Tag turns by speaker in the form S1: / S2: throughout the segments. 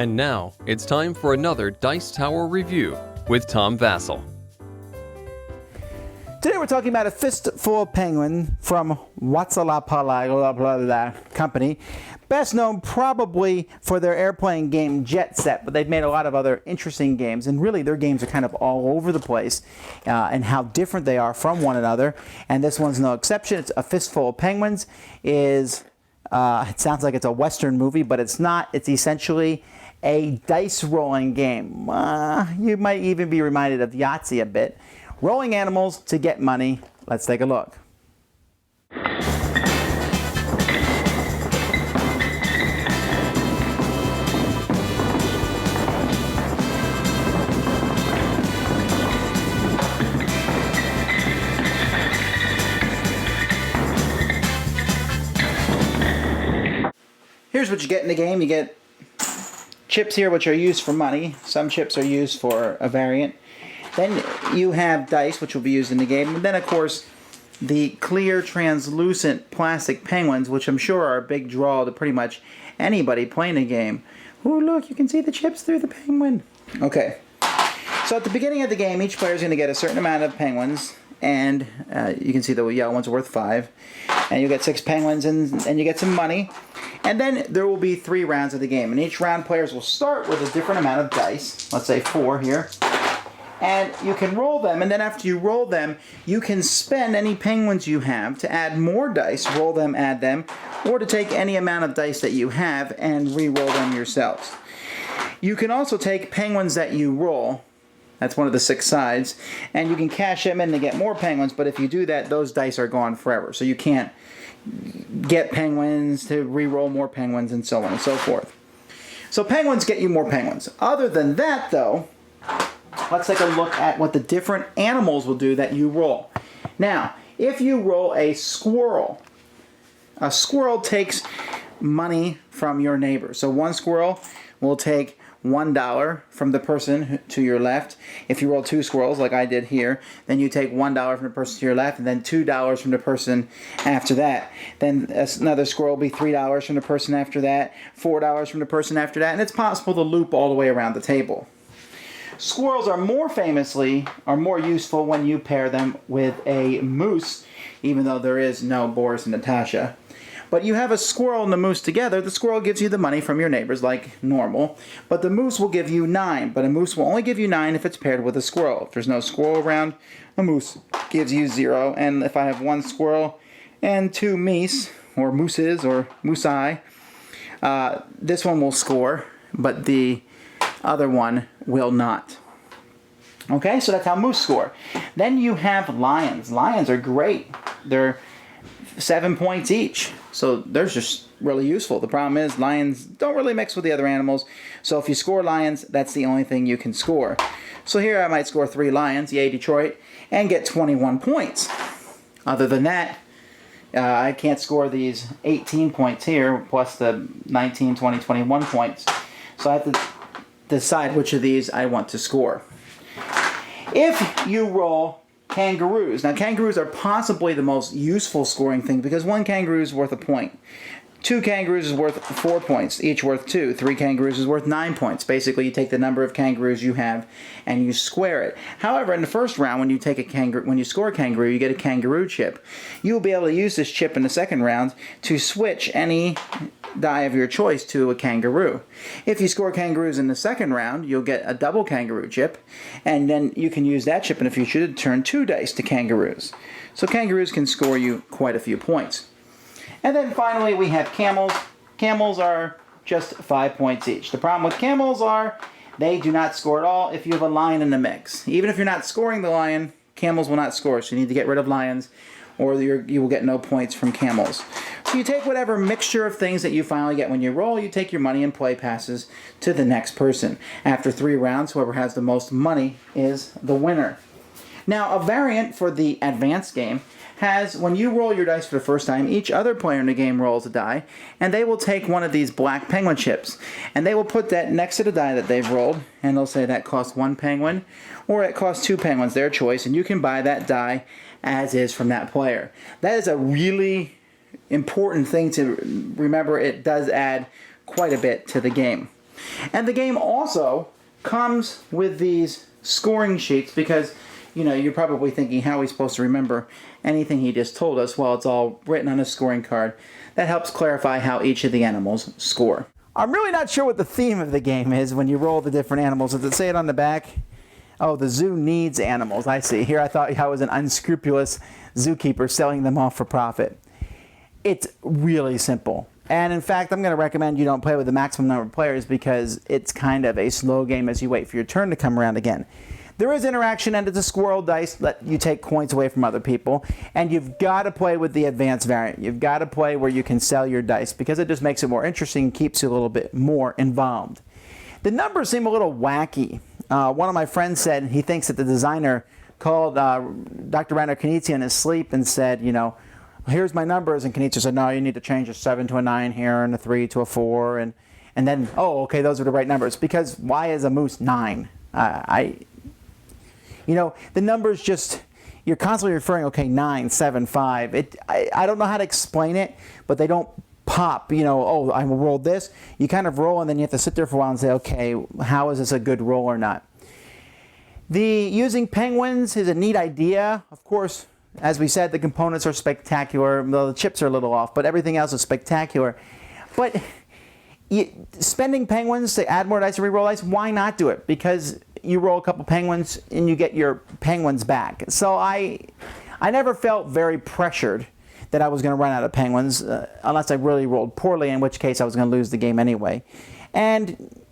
S1: And now, it's time for another Dice Tower review with Tom Vasel.
S2: Today we're talking about a Fistful penguin from Vasel company, best known probably for their airplane game Jet Set, but they've made a lot of other interesting games, and really their games are kind of all over the place and how different they are from one another, and this one's no exception. It's a Fistful of Penguins. It sounds like it's a Western movie, but it's not. It's essentially a dice rolling game. You might even be reminded of Yahtzee a bit. Rolling animals to get money. Let's take a look. Here's what you get in the game. You get chips here, which are used for money. Some chips are used for a variant. Then you have dice, which will be used in the game. And then, of course, the clear, translucent plastic penguins, which I'm sure are a big draw to pretty much anybody playing the game. Ooh, look, you can see the chips through the penguin. Okay. So at the beginning of the game, each player is going to get a certain amount of penguins. And you can see the yellow ones are worth 5. And you get 6 penguins, and you get some money. And then there will be 3 rounds of the game. And each round, players will start with a different amount of dice. Let's say 4 here. And you can roll them, and then after you roll them, you can spend any penguins you have to add more dice, roll them, add them, or to take any amount of dice that you have and re-roll them yourselves. You can also take penguins that you roll, that's one of the 6 sides, and you can cash them in to get more penguins, but if you do that, those dice are gone forever. So you can't get penguins to re-roll more penguins and so on and so forth. So penguins get you more penguins. Other than that, though, let's take a look at what the different animals will do that you roll. Now, if you roll a squirrel takes money from your neighbor. So one squirrel will take $1 from the person to your left. If you roll 2 squirrels, like I did here, then you take $1 from the person to your left, and then $2 from the person after that. Then another squirrel will be $3 from the person after that, $4 from the person after that, and it's possible to loop all the way around the table. Squirrels are more useful when you pair them with a moose, even though there is no Boris and Natasha. But you have a squirrel and the moose together. The squirrel gives you the money from your neighbors like normal, but the moose will give you 9. But a moose will only give you 9 if it's paired with a squirrel. If there's no squirrel around, a moose gives you 0. And if I have 1 squirrel and 2 meese, or mooses, or moosei, this one will score, but the other one will not. Okay, so that's how moose score. Then you have lions. Lions are great. They're 7 points each, so they're just really useful. The problem is lions don't really mix with the other animals, so if you score lions, that's the only thing you can score. So here I might score 3 lions, yay Detroit, and get 21 points. Other than that, I can't score these 18 points here, plus the 19, 20, 21 points. So I have to decide which of these I want to score. If you roll kangaroos, now kangaroos are possibly the most useful scoring thing because 1 kangaroo is worth a point. 2 kangaroos is worth 4 points, each worth 2. 3 kangaroos is worth 9 points. Basically, you take the number of kangaroos you have and you square it. However, in the first round, when you score a kangaroo, you get a kangaroo chip. You will be able to use this chip in the second round to switch any die of your choice to a kangaroo. If you score kangaroos in the second round, you'll get a double kangaroo chip, and then you can use that chip in the future to turn 2 dice to kangaroos. So kangaroos can score you quite a few points. And then finally we have camels. Camels are just 5 points each. The problem with camels are they do not score at all if you have a lion in the mix. Even if you're not scoring the lion, camels will not score. So you need to get rid of lions or you will get no points from camels. So you take whatever mixture of things that you finally get when you roll, you take your money and play passes to the next person. After 3 rounds, whoever has the most money is the winner. Now, a variant for the advanced game has, when you roll your dice for the first time, each other player in the game rolls a die, and they will take one of these black penguin chips, and they will put that next to the die that they've rolled, and they'll say that costs 1 penguin, or it costs 2 penguins, their choice, and you can buy that die as is from that player. That is a really important thing to remember. It does add quite a bit to the game. And the game also comes with these scoring sheets because, you're probably thinking, how are we supposed to remember anything he just told us? Well, it's all written on a scoring card. That helps clarify how each of the animals score. I'm really not sure what the theme of the game is when you roll the different animals. Does it say it on the back? Oh, the zoo needs animals. I see. Here I thought I was an unscrupulous zookeeper selling them off for profit. It's really simple. And in fact, I'm going to recommend you don't play with the maximum number of players because it's kind of a slow game as you wait for your turn to come around again. There is interaction, and it's a squirrel dice that you take coins away from other people. And you've got to play with the advanced variant. You've got to play where you can sell your dice because it just makes it more interesting and keeps you a little bit more involved. The numbers seem a little wacky. One of my friends said he thinks that the designer called Dr. Rainer Knizia in his sleep and said, here's my numbers. And Knizia said, no, you need to change a 7 to a 9 here and a 3 to a 4. And then, oh, okay, those are the right numbers. Because why is a moose 9? The numbers just, you're constantly referring, okay, 9, 7, 5. I don't know how to explain it, but they don't pop, oh, I rolled this. You kind of roll, and then you have to sit there for a while and say, okay, how is this a good roll or not? Using penguins is a neat idea. Of course, as we said, the components are spectacular. The chips are a little off, but everything else is spectacular. But spending penguins to add more dice and re-roll dice, why not do it? Because you roll a couple penguins and you get your penguins back. So I never felt very pressured that I was going to run out of penguins unless I really rolled poorly, in which case I was going to lose the game anyway. And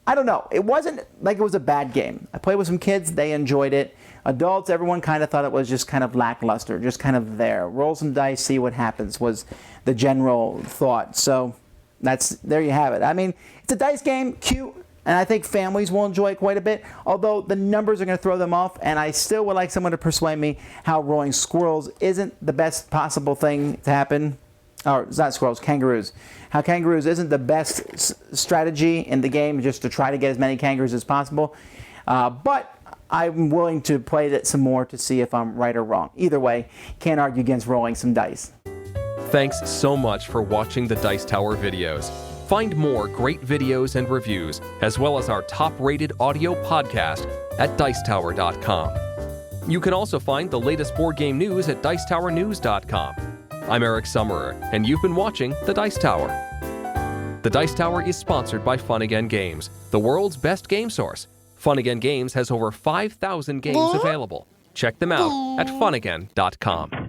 S2: I don't know. It wasn't like it was a bad game. I played with some kids. They enjoyed it. Adults, everyone kind of thought it was just kind of lackluster, just kind of there. Roll some dice, see what happens was the general thought. So there you have it. I mean, it's a dice game, cute. And I think families will enjoy it quite a bit, although the numbers are going to throw them off, and I still would like someone to persuade me how rolling squirrels isn't the best possible thing to happen. Or, it's not squirrels, kangaroos. How kangaroos isn't the best strategy in the game, just to try to get as many kangaroos as possible. But I'm willing to play it some more to see if I'm right or wrong. Either way, can't argue against rolling some dice.
S1: Thanks so much for watching the Dice Tower videos. Find more great videos and reviews, as well as our top-rated audio podcast at Dicetower.com. You can also find the latest board game news at Dicetowernews.com. I'm Eric Summerer, and you've been watching The Dice Tower. The Dice Tower is sponsored by Fun Again Games, the world's best game source. Fun Again Games has over 5,000 games available. Check them out at funagain.com.